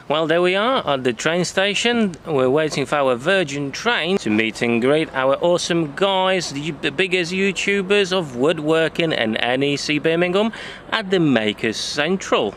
Well, there we are at the train station. We're waiting for our Virgin train to meet and greet our awesome guys, the biggest YouTubers of woodworking and NEC Birmingham at the Makers Central.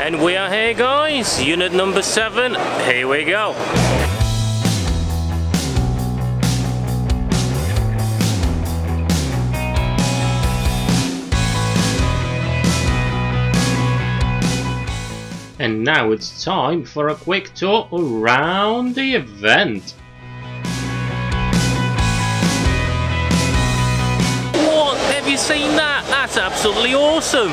And we are here, guys, unit number 7, here we go. And now it's time for a quick tour around the event. What? Have you seen that? That's absolutely awesome!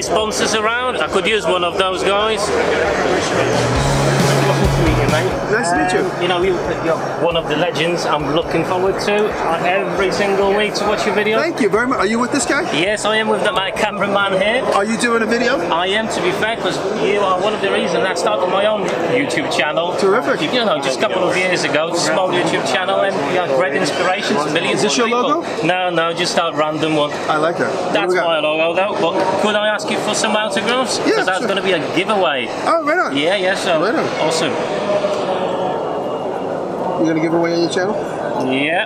any sponsors around? I could use one of those guys. Nice to meet you. You know, you're one of the legends I'm looking forward to every single week to watch your video. Thank you very much. Are you with this guy? Yes, I am with my cameraman here. Are you doing a video? I am, to be fair, because you are one of the reasons I started my own YouTube channel. Terrific. You know, just a couple of years ago, small YouTube channel, and you had great inspiration to millions of people. Is this your logo? No, just a random one. I like that. That's my logo though, but could I ask you for some autographs? Yeah, because that's going to be a giveaway. Oh, right on. Yeah, so right on. Awesome. You're going to give away on your channel? Yeah.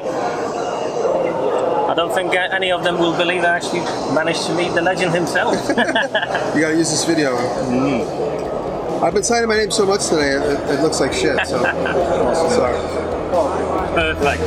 I don't think any of them will believe I actually managed to meet the legend himself. You got to use this video. I've been signing my name so much today, it looks like shit, so sorry. Perfect.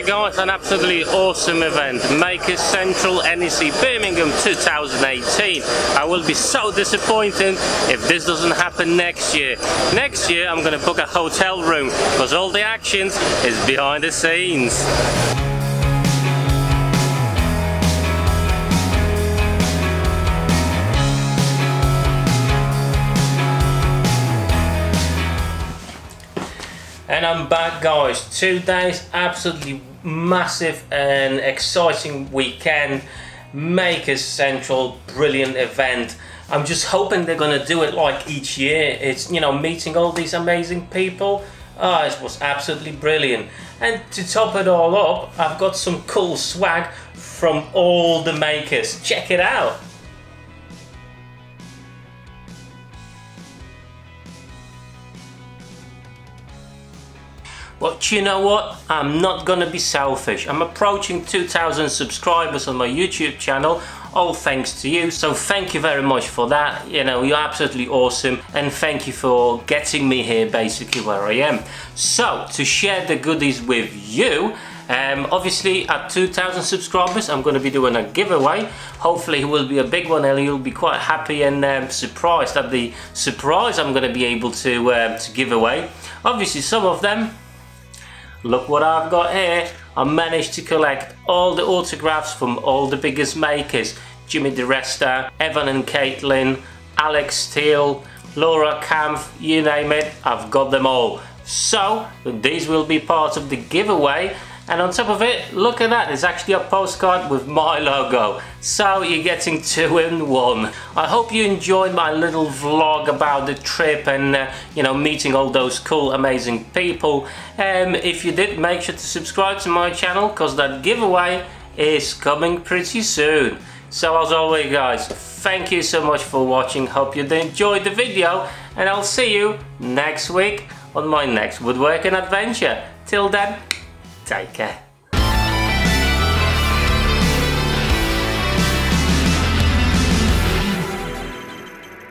Guys, an absolutely awesome event, Makers Central NEC Birmingham 2018. I will be so disappointed if this doesn't happen next year. Next year I'm going to book a hotel room because all the actions is behind the scenes. And I'm back, guys. 2 days, absolutely massive and exciting weekend. Makers Central, brilliant event. I'm just hoping they're gonna do it like each year. It's, you know, meeting all these amazing people. It was absolutely brilliant. And to top it all up, I've got some cool swag from all the makers. Check it out. But you know what? I'm not gonna be selfish. I'm approaching 2,000 subscribers on my YouTube channel, all thanks to you. So thank you very much for that. You know, you're absolutely awesome. And thank you for getting me here basically where I am. So to share the goodies with you, obviously at 2,000 subscribers I'm going to be doing a giveaway. Hopefully it will be a big one and you'll be quite happy and surprised at the surprise I'm going to be able to give away. Obviously some of them, look what I've got here. I managed to collect all the autographs from all the biggest makers. Jimmy Diresta, Evan and Caitlin, Alex Steele, Laura Kampf, you name it, I've got them all. So these will be part of the giveaway. And on top of it, look at that, there's actually a postcard with my logo. So you're getting 2 in 1. I hope you enjoyed my little vlog about the trip and you know, meeting all those cool, amazing people. If you did, make sure to subscribe to my channel because that giveaway is coming pretty soon. So as always guys, thank you so much for watching. Hope you enjoyed the video and I'll see you next week on my next woodworking adventure. Till then, take care.